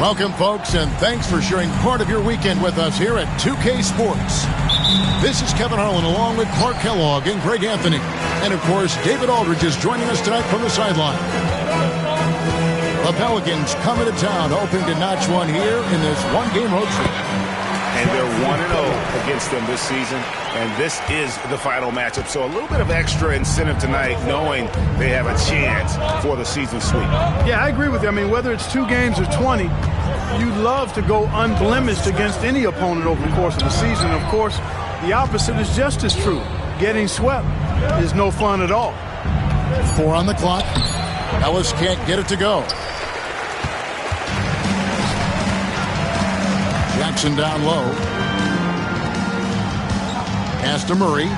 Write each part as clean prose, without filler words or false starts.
Welcome, folks, and thanks for sharing part of your weekend with us here at 2K Sports. This is Kevin Harlan along with Clark Kellogg and Greg Anthony. And, of course, David Aldridge is joining us tonight from the sideline. The Pelicans coming to town, hoping to notch one here in this one-game road trip. And they're 1-0 against them this season, and this is the final matchup. So a little bit of extra incentive tonight, knowing they have a chance for the season sweep. Yeah, I agree with you. I mean, whether it's 2 games or 20, you'd love to go unblemished against any opponent over the course of the season. Of course, the opposite is just as true. Getting swept is no fun at all. 4 on the clock. Ellis can't get it to go. Jackson down low. Pass to Murray.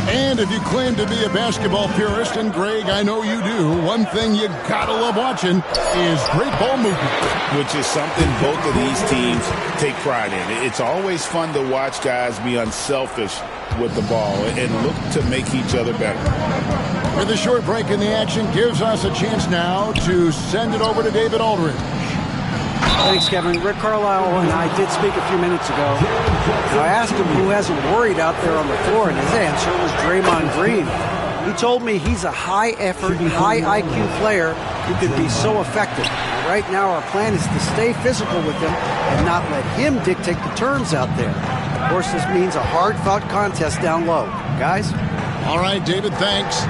And if you claim to be a basketball purist, and Greg, I know you do, one thing you gotta love watching is great ball movement. Which is something both of these teams take pride in. It's always fun to watch guys be unselfish with the ball and look to make each other better. With a short break in the action, gives us a chance now to send it over to David Aldridge. Thanks, Kevin. Rick Carlisle and I did speak a few minutes ago. I asked him who hasn't worried out there on the floor, and his answer was Draymond Green. He told me he's a high-effort, high-IQ player who can be so effective. Right now, our plan is to stay physical with him and not let him dictate the terms out there. Of course, this means a hard-fought contest down low. Guys? All right, David, thanks.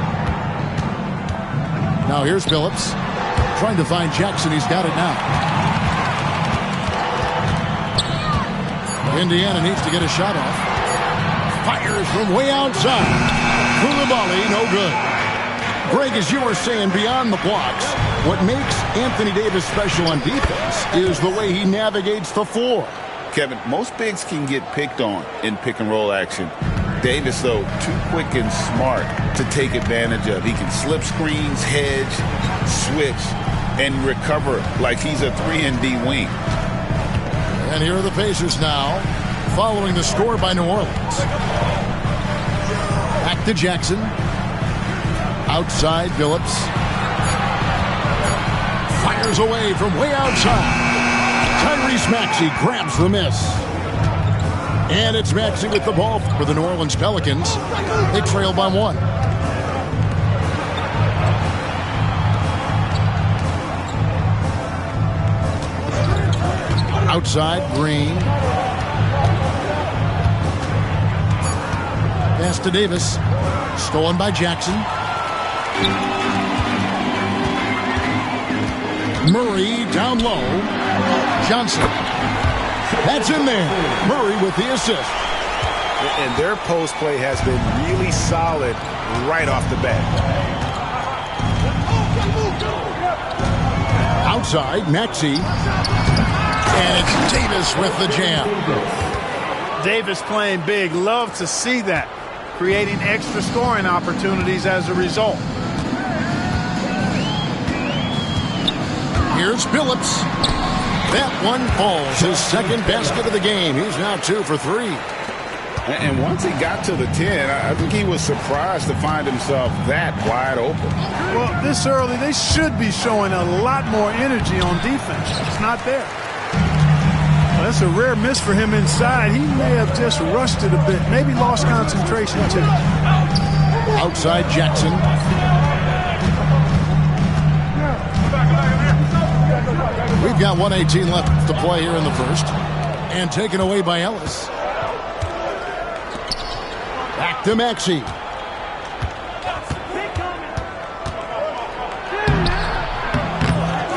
Now here's Phillips. Trying to find Jackson. He's got it now. Indiana needs to get a shot off. Fires from way outside. Koulibaly, no good. Greg, as you were saying, beyond the blocks, what makes Anthony Davis special on defense is the way he navigates the floor. Kevin, most bigs can get picked on in pick-and-roll action. Davis, though, too quick and smart to take advantage of. He can slip screens, hedge, switch, and recover like he's a 3-and-D wing. And here are the Pacers now, following the score by New Orleans. Back to Jackson. Outside, Phillips. Fires away from way outside. Tyrese Maxey grabs the miss. And it's Maxey with the ball for the New Orleans Pelicans. They trail by 1. Outside, Green. Pass to Davis. Stolen by Jackson. Murray down low. Johnson. That's in there. Murray with the assist. And their post play has been really solid right off the bat. Outside, Maxey. And it's Davis with the jam. Davis playing big. Love to see that. Creating extra scoring opportunities as a result. Here's Phillips. That one falls. His second basket of the game. He's now 2 for 3. And once he got to the 10, I think he was surprised to find himself that wide open. Well, this early, they should be showing a lot more energy on defense. It's not there. Well, that's a rare miss for him inside. He may have just rushed it a bit. Maybe lost concentration, too. Outside Jackson. We've got 1:18 left to play here in the first. And taken away by Ellis. Back to Maxey.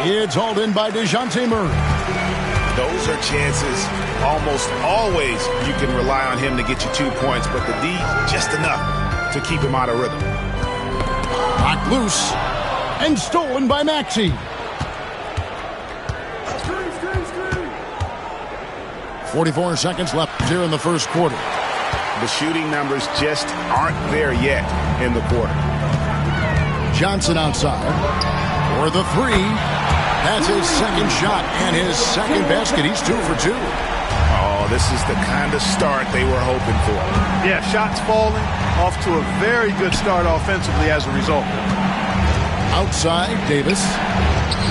It's hauled in by DeJounte Murray. Those are chances almost always you can rely on him to get you 2 points, but the D just enough to keep him out of rhythm. Knocked loose and stolen by Maxey. 44 seconds left here in the first quarter. The shooting numbers just aren't there yet in the quarter. Johnson outside for the 3. That's his second shot and his second basket. He's 2 for 2. Oh, this is the kind of start they were hoping for. Yeah, shots falling, off to a very good start offensively as a result. Outside, Davis.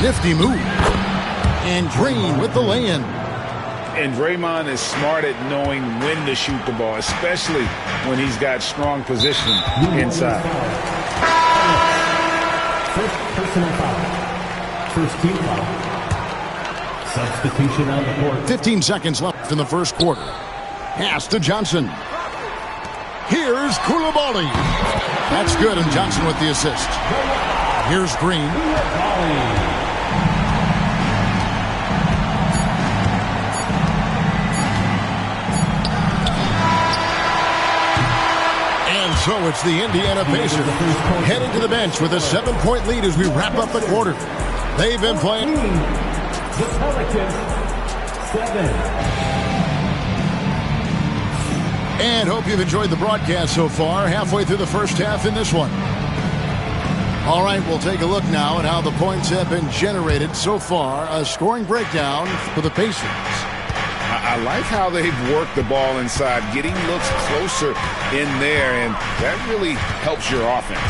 Nifty move. And Green with the lay-in. And Draymond is smart at knowing when to shoot the ball, especially when he's got strong position inside. First personal foul. First team foul. Substitution on the court. 15 seconds left in the first quarter. Pass to Johnson. Here's Coulibaly. That's good, and Johnson with the assist. Here's Green. So it's the Indiana Pacers heading to the bench with a 7-point lead as we wrap up the quarter. They've been playing. The Pelicans, 7. And hope you've enjoyed the broadcast so far. Halfway through the first half in this one. All right, we'll take a look now at how the points have been generated so far. A scoring breakdown for the Pacers. I like how they've worked the ball inside, getting looks closer in there, and that really helps your offense.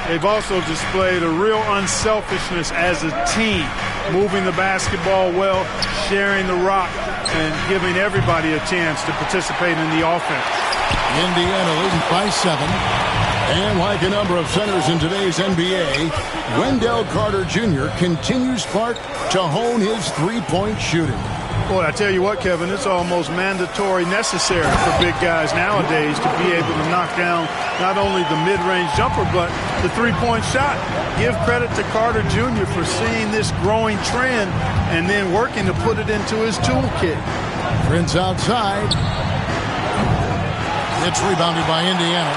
They've also displayed a real unselfishness as a team, moving the basketball well, sharing the rock, and giving everybody a chance to participate in the offense. Indiana leading by 7. And like a number of centers in today's NBA, Wendell Carter Jr. continues Clark to hone his three-point shooting. Boy, I tell you what, Kevin, it's almost mandatory necessary for big guys nowadays to be able to knock down not only the mid-range jumper, but the three-point shot. Give credit to Carter Jr. for seeing this growing trend and then working to put it into his toolkit. Prince outside. It's rebounded by Indiana.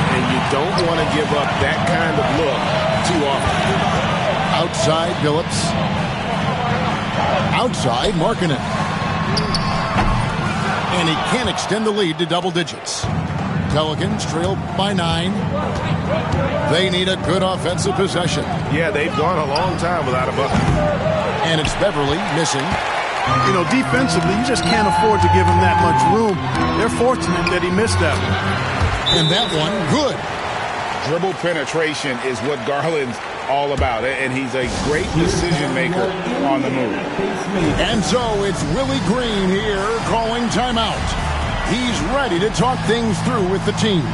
And you don't want to give up that kind of look too often. Outside, Phillips. Outside, Markkanen. And he can't extend the lead to double digits. Pelicans trail by 9. They need a good offensive possession. Yeah, they've gone a long time without a bucket. And it's Beverly missing. You know, defensively, you just can't afford to give him that much room. They're fortunate that he missed that one. And that one, good. Dribble penetration is what Garland's all about, and he's a great decision maker on the move. And so it's Willie Green here calling timeout. He's ready to talk things through with the team.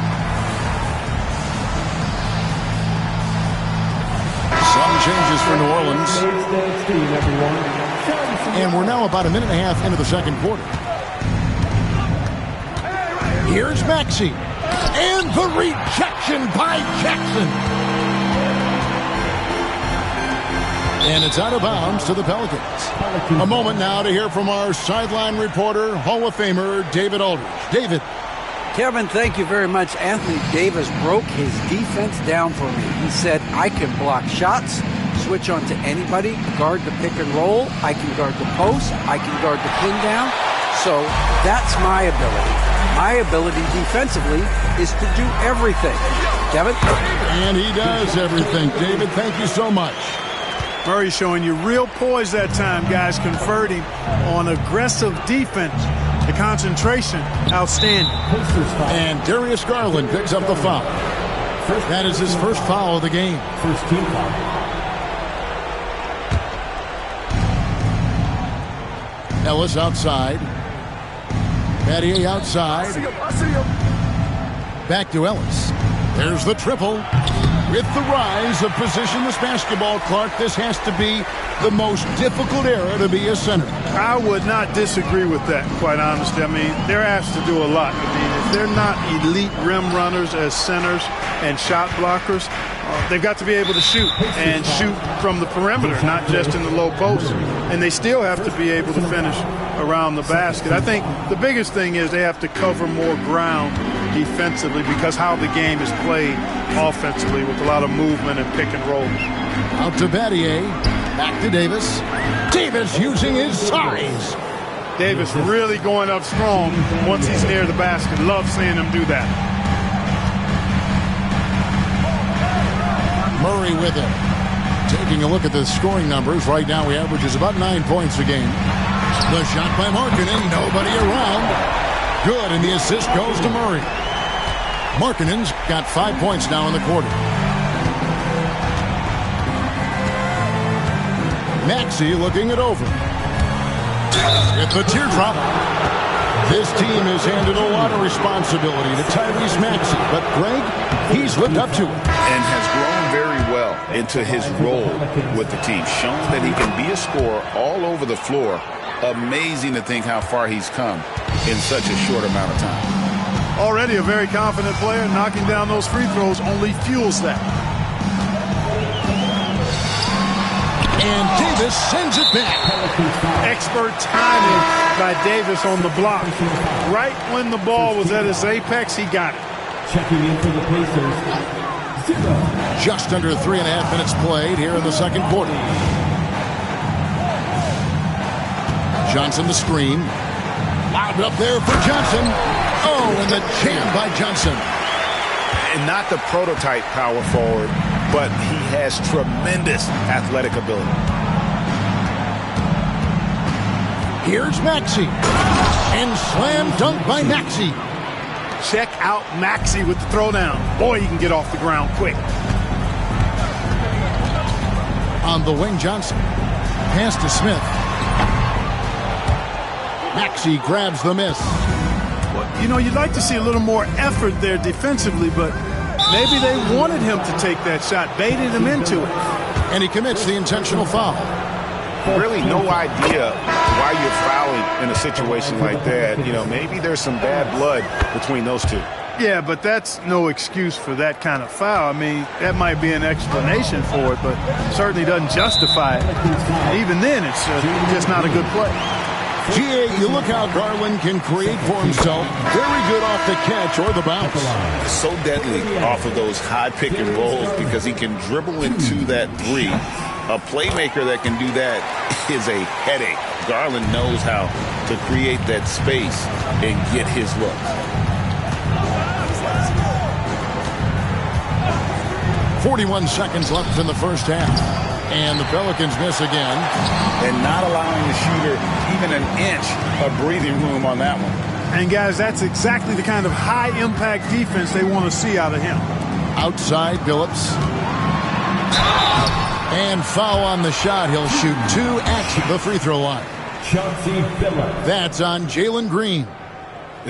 Some changes for New Orleans. And we're now about a minute and a half into the second quarter. Here's Maxey. And the rejection by Jackson. And it's out of bounds to the Pelicans. A moment now to hear from our sideline reporter, Hall of Famer David Aldridge. David. Kevin, thank you very much. Anthony Davis broke his defense down for me. He said, I can block shots, switch on to anybody, guard the pick and roll, I can guard the post, I can guard the pin down. So that's my ability. My ability defensively is to do everything. Kevin? And he does everything. David, thank you so much. Murray showing you real poise that time, guys, converting on aggressive defense. The concentration, outstanding. And Darius Garland picks up the foul. That is his first foul of the game. First team foul. Ellis outside. Battier outside. Back to Ellis. There's the triple. With the rise of positionless basketball, Clark, this has to be the most difficult era to be a center. I would not disagree with that, quite honestly. I mean, they're asked to do a lot. I mean, if they're not elite rim runners as centers and shot blockers, they've got to be able to shoot and shoot from the perimeter, not just in the low post. And they still have to be able to finish around the basket. I think the biggest thing is they have to cover more ground defensively because how the game is played offensively with a lot of movement and pick and roll. Out to Battier. Back to Davis. Davis using his size. Davis really going up strong once he's near the basket. Love seeing him do that. Murray with it. Taking a look at the scoring numbers. Right now he averages about 9 points a game. The shot by Markkanen. Nobody around. Good, and the assist goes to Murray. Markkanen's got 5 points now in the quarter. Maxey looking it over. With the teardrop. This team has handed a lot of responsibility to Tyrese Maxey, but Greg, he's lived up to it. And has grown very well into his role with the team. Shown that he can be a scorer all over the floor. Amazing to think how far he's come in such a short amount of time. Already a very confident player. Knocking down those free throws only fuels that. And Davis sends it back. Expert timing by Davis on the block. Right when the ball was at its apex, he got it. Checking in for the Pacers. 0. Just under 3.5 minutes played here in the second quarter. Johnson the screen. Lobbed up there for Johnson. Oh, and the jam by Johnson. And not the prototype power forward, but he has tremendous athletic ability. Here's Maxey. And slam dunk by Maxey. Check out Maxey with the throwdown. Boy, he can get off the ground quick. On the wing, Johnson. Pass to Smith. Maxey grabs the miss. Well, you know, you'd like to see a little more effort there defensively, but maybe they wanted him to take that shot, baited him into it. And he commits the intentional foul. Really no idea why you're fouling in a situation like that. You know, maybe there's some bad blood between those two. Yeah, but that's no excuse for that kind of foul. I mean, that might be an explanation for it, but certainly doesn't justify it. Even then, it's just not a good play. GA, you look how Garland can create for himself. Very good off the catch or the bounce. So deadly off of those high pick and rolls because he can dribble into that three. A playmaker that can do that is a headache. Garland knows how to create that space and get his look. .41 seconds left in the first half. And the Pelicans miss again. And not allowing the shooter even an inch of breathing room on that one. And, guys, that's exactly the kind of high-impact defense they want to see out of him. Outside, Billups. And foul on the shot. He'll shoot 2 at the free throw line. Chauncey Billups. That's on Jalen Green.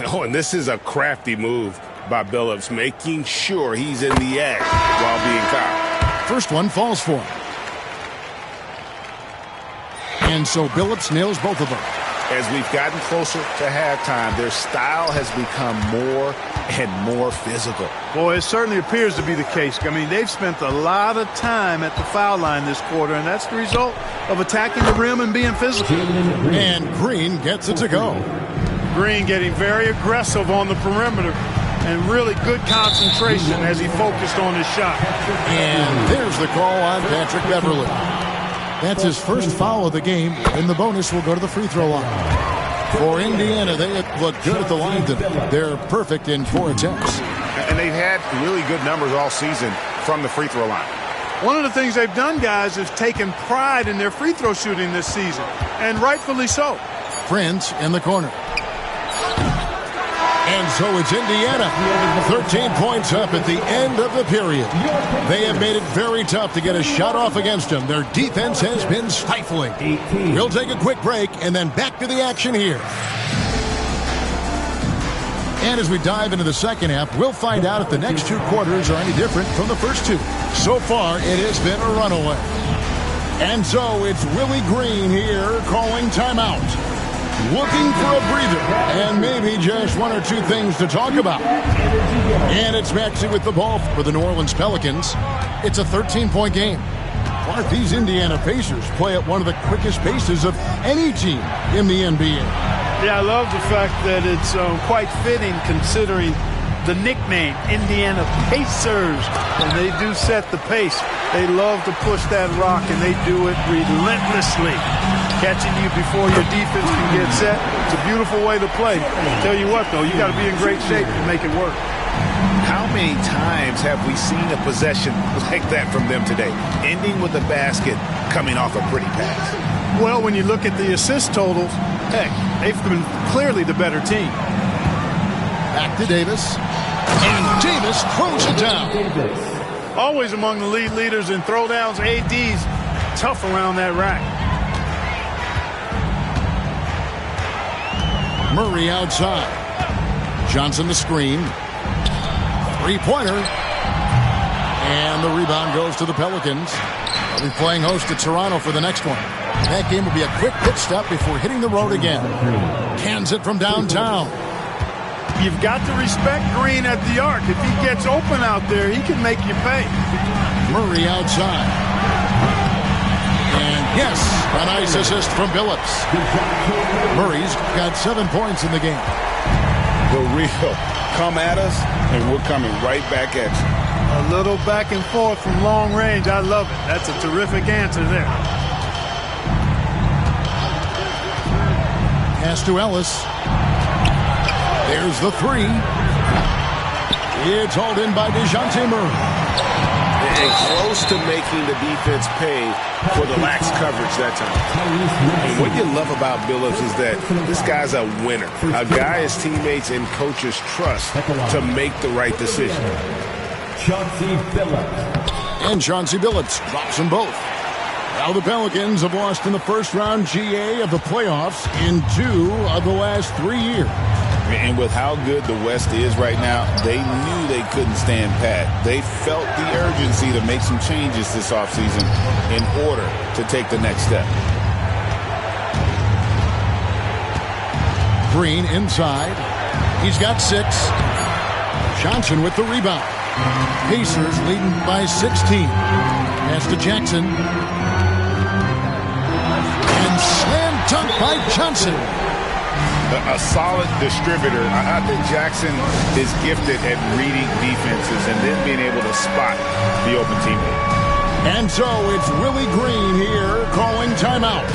Oh, and this is a crafty move by Billups, making sure he's in the act while being fouled. First one falls for him. And so Billups nails both of them. As we've gotten closer to halftime, their style has become more and more physical. Boy, it certainly appears to be the case. I mean, they've spent a lot of time at the foul line this quarter, and that's the result of attacking the rim and being physical. And Green gets it to go. Green getting very aggressive on the perimeter and really good concentration as he focused on his shot. And there's the call on Patrick Beverley. That's his first foul of the game, and the bonus will go to the free throw line. For Indiana, they look good at the line today. They're perfect in 4 attempts. And they've had really good numbers all season from the free throw line. One of the things they've done, guys, is taken pride in their free throw shooting this season, and rightfully so. Prince in the corner. And so it's Indiana, 13 points up at the end of the period. They have made it very tough to get a shot off against them. Their defense has been stifling. We'll take a quick break and then back to the action here. And as we dive into the second half, we'll find out if the next two quarters are any different from the first two. So far, it has been a runaway. And so it's Willie Green here calling timeout. Looking for a breather and maybe just one or two things to talk about. And it's Maxey with the ball for the New Orleans Pelicans. It's a 13-point game. Bart, these Indiana Pacers play at one of the quickest paces of any team in the NBA. Yeah, I love the fact that it's quite fitting considering the nickname, Indiana Pacers. And they do set the pace. They love to push that rock, and they do it relentlessly. Catching you before your defense can get set. It's a beautiful way to play. Tell you what, though, you got to be in great shape to make it work. How many times have we seen a possession like that from them today, ending with a basket coming off a pretty pass? Well, when you look at the assist totals, heck, they've been clearly the better team. Back to Davis. And Davis throws it down. Always among the lead leaders in throwdowns. AD's tough around that rack. Murray outside. Johnson the screen. Three-pointer. And the rebound goes to the Pelicans. They'll be playing host to Toronto for the next one. That game will be a quick pit stop before hitting the road again. Cans it from downtown. You've got to respect Green at the arc. If he gets open out there, he can make you pay. Murray outside. And yes, a nice assist from Billups. Murray's got 7 points in the game. The real come at us, and we're coming right back at you. A little back and forth from long range. I love it. That's a terrific answer there. Pass to Ellis. There's the three. It's hauled in by DeJounte Murray. And close to making the defense pay for the lax coverage that time. And what you love about Billups is that this guy's a winner. A guy his teammates and coaches trust to make the right decision. Chauncey Billups. And Chauncey Billups drops them both. Now the Pelicans have lost in the first round GA of the playoffs in 2 of the last 3 years. And with how good the West is right now, they knew they couldn't stand pat. They felt the urgency to make some changes this offseason in order to take the next step. Green inside. He's got 6. Johnson with the rebound. Pacers leading by 16. Pass to Jackson. And slam dunk by Johnson. A solid distributor. I think Jackson is gifted at reading defenses and then being able to spot the open teammate. And so it's Willie Green here calling timeout.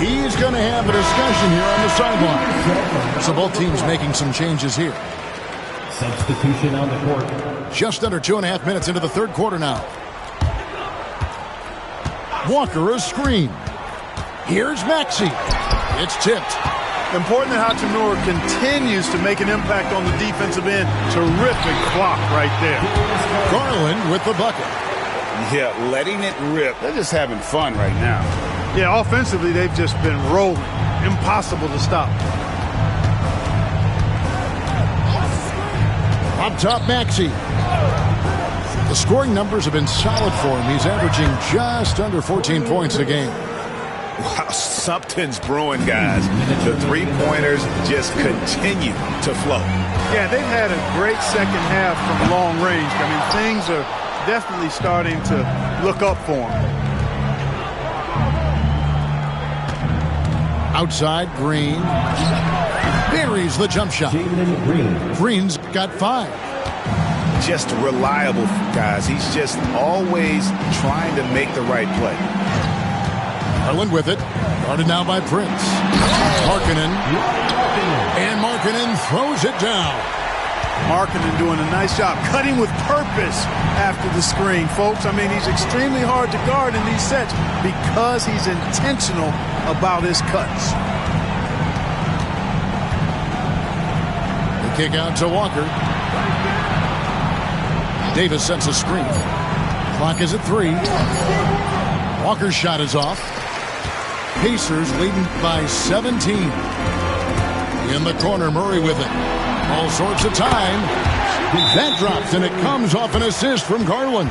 He's going to have a discussion here on the sideline. So both teams making some changes here. Substitution on the court. Just under 2.5 minutes into the third quarter now. Walker a screen. Here's Maxey. It's tipped. Important that Hachimura continues to make an impact on the defensive end. Terrific block right there. Garland with the bucket. Yeah, letting it rip. They're just having fun right now. Yeah, offensively, they've just been rolling. Impossible to stop. Up top, Maxey. The scoring numbers have been solid for him. He's averaging just under 14 points a game. Wow, something's brewing, guys. The three-pointers just continue to flow. Yeah, they've had a great second half from long range. I mean, things are definitely starting to look up for them. Outside, Green. Buries the jump shot. Green's got 5. Just reliable, guys. He's just always trying to make the right play. Garland with it. Guarded now by Prince. Markkanen. And Markkanen throws it down. Markkanen doing a nice job cutting with purpose after the screen, folks. I mean, he's extremely hard to guard in these sets because he's intentional about his cuts. The kick out to Walker. Davis sets a screen. Clock is at 3. Walker's shot is off. Pacers leading by 17. In the corner, Murray with it. All sorts of time. That drops, and it comes off an assist from Garland.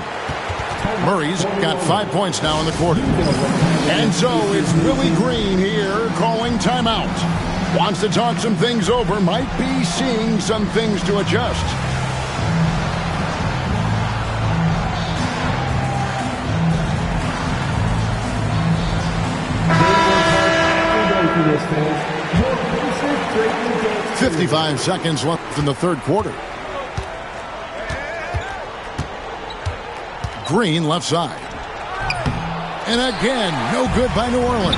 Murray's got 5 points now in the quarter. And so it's Willie Green here calling timeout. Wants to talk some things over. Might be seeing some things to adjust. Fans. 55 seconds left in the third quarter. Green left side. And again, no good by New Orleans.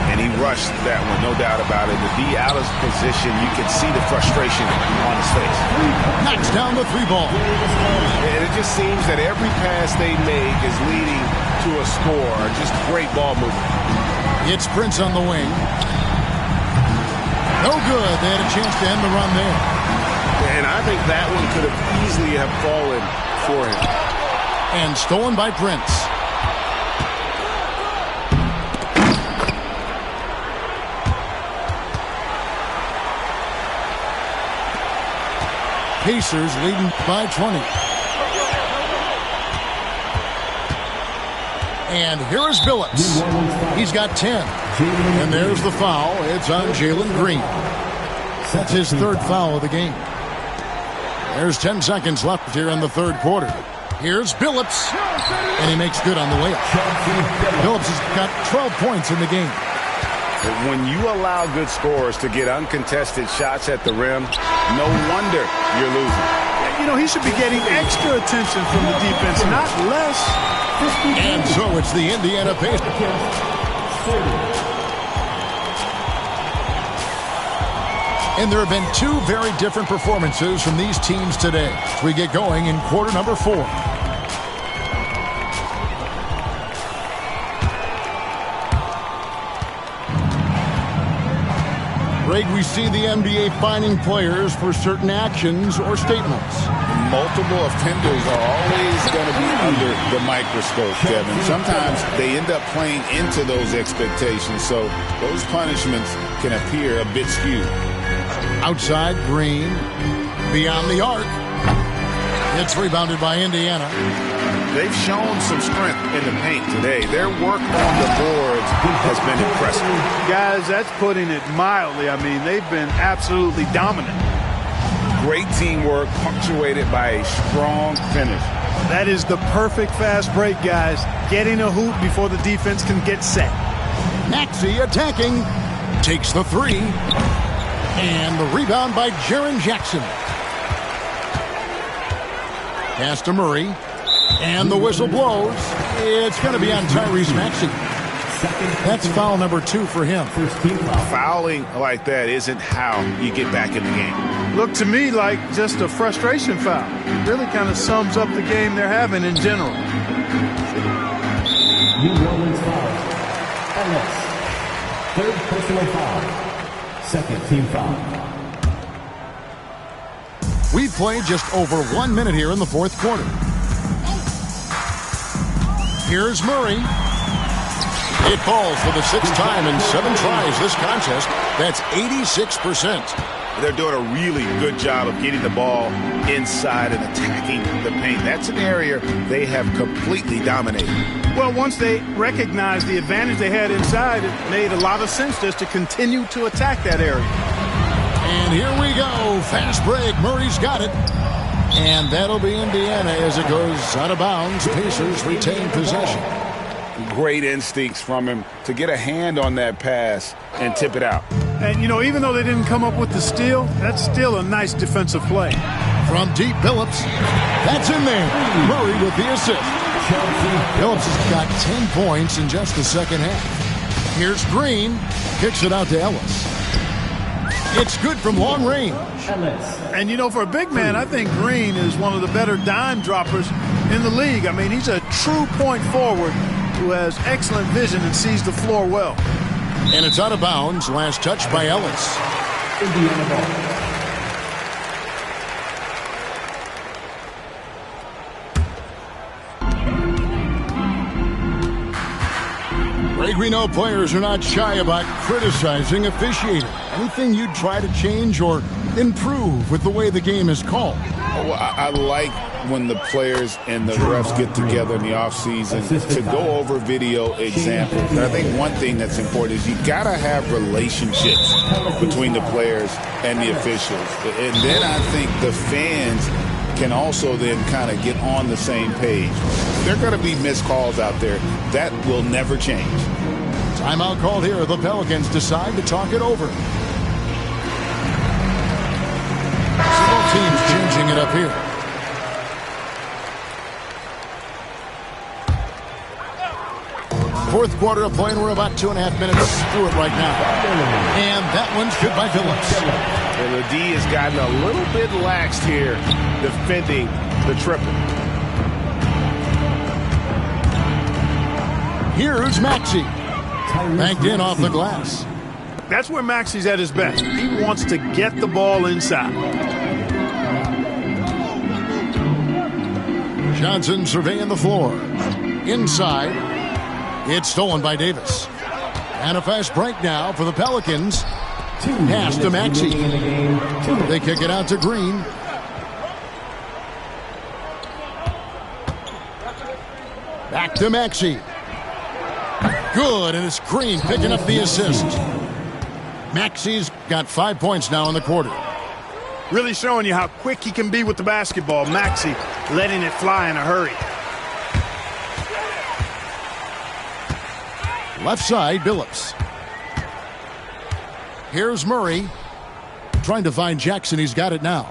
And he rushed that one, no doubt about it. To be out of position, you can see the frustration on his face. Knocks down the 3 ball. And it just seems that every pass they make is leading to a score. Just great ball movement. It's Prince on the wing. No good. They had a chance to end the run there. And I think that one could have easily have fallen for him. And stolen by Prince. Pacers leading by 20. And here is Billups. He's got 10. And there's the foul. It's on Jalen Green. That's his third foul of the game. There's 10 seconds left here in the third quarter. Here's Billups. And he makes good on the layup. Billups has got 12 points in the game. When you allow good scorers to get uncontested shots at the rim, no wonder you're losing. You know, he should be getting extra attention from the defense, not less. And so it's the Indiana Pacers. And there have been 2 very different performances from these teams today as we get going in quarter number 4. Greg, we see the NBA fining players for certain actions or statements. Multiple offenders are always going to be under the microscope, Kevin. Sometimes they end up playing into those expectations, so those punishments can appear a bit skewed. Outside, Green. Beyond the arc. It's rebounded by Indiana. They've shown some strength in the paint today. Their work on the boards has been impressive. Guys, that's putting it mildly. I mean, they've been absolutely dominant. Great teamwork punctuated by a strong finish. That is the perfect fast break, guys. Getting a hoop before the defense can get set. Maxey attacking. Takes the 3. And the rebound by Jaren Jackson. Pass to Murray. And the whistle blows. It's going to be on Tyrese Maxey. That's foul number 2 for him. Fouling like that isn't how you get back in the game. Looked to me like just a frustration foul. Really kind of sums up the game they're having in general. New Orleans foul. Ellis. Third personal foul. Second team foul. We've played just over 1 minute here in the fourth quarter. Here's Murray. It falls for the 6th time in 7 tries this contest. That's 86%. They're doing a really good job of getting the ball inside and attacking the paint. That's an area they have completely dominated. Well, once they recognized the advantage they had inside, it made a lot of sense just to continue to attack that area. And here we go. Fast break. Murray's got it. And that'll be Indiana as it goes out of bounds. Pacers retain possession. Great instincts from him to get a hand on that pass and tip it out. And, you know, even though they didn't come up with the steal, that's still a nice defensive play. From deep, Billups. That's in there. Murray with the assist. Billups has got 10 points in just the second half. Here's Green. Kicks it out to Ellis. It's good from long range. And, you know, for a big man, I think Green is one of the better dime droppers in the league. I mean, he's a true point forward who has excellent vision and sees the floor well. And it's out of bounds. Last touch by Ellis. Indiana ball. Greg, we know players are not shy about criticizing officiating. Anything you'd try to change or improve with the way the game is called? Well, I like when the players and the refs get together in the offseason to go over video examples. And I think one thing that's important is you got to have relationships between the players and the officials. And then I think the fans can also then kind of get on the same page. There are going to be missed calls out there. That will never change. Timeout called here. The Pelicans decide to talk it over. So both teams changing it up here. Fourth quarter of play, and we're about 2.5 minutes through it right now. And that one's good by Phillips. And the D has gotten a little bit laxed here defending the triple. Here's Maxey. Banked in off the glass. That's where Maxey's at his best. He wants to get the ball inside. Johnson surveying the floor. Inside. It's stolen by Davis. And a fast break now for the Pelicans. Pass to Maxey. They kick it out to Green. Back to Maxey. Good, and it's Green picking up the assist. Maxey's got 5 points now in the quarter. Really showing you how quick he can be with the basketball. Maxey letting it fly in a hurry. Left side, Billups. Here's Murray. Trying to find Jackson. He's got it now.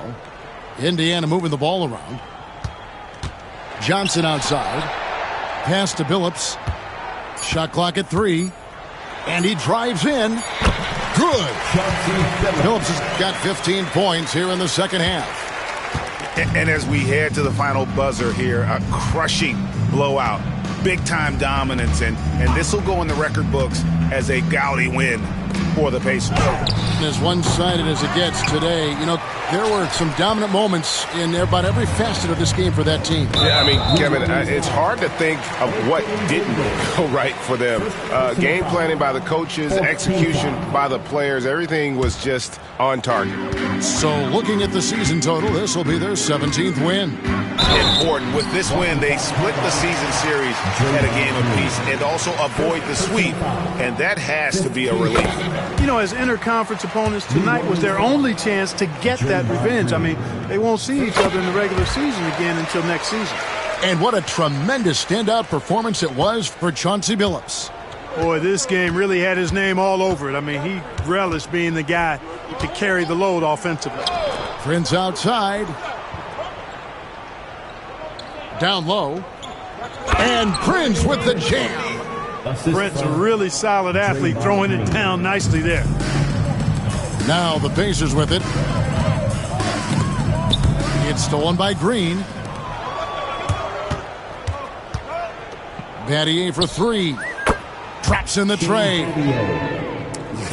Indiana moving the ball around. Johnson outside. Pass to Billups. Shot clock at 3. And he drives in. Good. Billups has got 15 points here in the second half. And as we head to the final buzzer here, a crushing blowout. Big-time dominance, and this will go in the record books as a gaudy win for the Pacers. As one-sided as it gets today, you know, there were some dominant moments in about every facet of this game for that team. Yeah, I mean, Kevin, it's hard to think of what didn't go right for them. Game planning by the coaches, execution by the players, everything was just on target. So looking at the season total, this will be their 17th win. Important. With this win, they split the season series at a game apiece and also avoid the sweep, and that has to be a relief. You know, as interconference opponents, tonight was their only chance to get that revenge. I mean, they won't see each other in the regular season again until next season. And what a tremendous standout performance it was for Chauncey Billups. Boy, this game really had his name all over it. I mean, he relished being the guy to carry the load offensively. Prince outside. Down low. And Prince with the jam. Prince, a really solid athlete, throwing it down nicely there. Now the Pacers with it. It's stolen by Green. Battier for 3. Traps in the tray.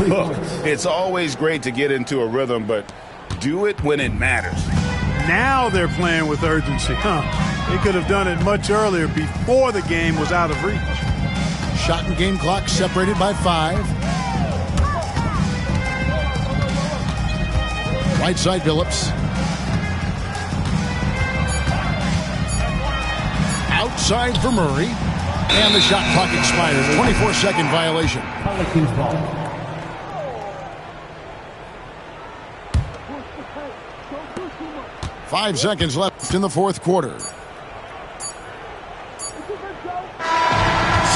Look, it's always great to get into a rhythm, but do it when it matters. Now they're playing with urgency. They could have done it much earlier before the game was out of reach. Shot and game clock separated by 5. Right side, Billups. Outside for Murray. And the shot clock expires. 24-second violation. 5 seconds left in the fourth quarter.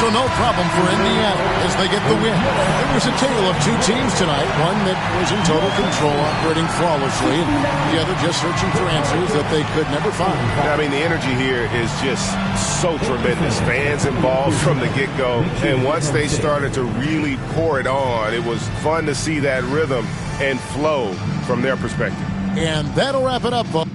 So no problem for Indiana as they get the win. It was a tale of two teams tonight, one that was in total control, operating flawlessly, and the other just searching for answers that they could never find. I mean, the energy here is just so tremendous. Fans involved from the get-go, and once they started to really pour it on, it was fun to see that rhythm and flow from their perspective. And that'll wrap it up, folks.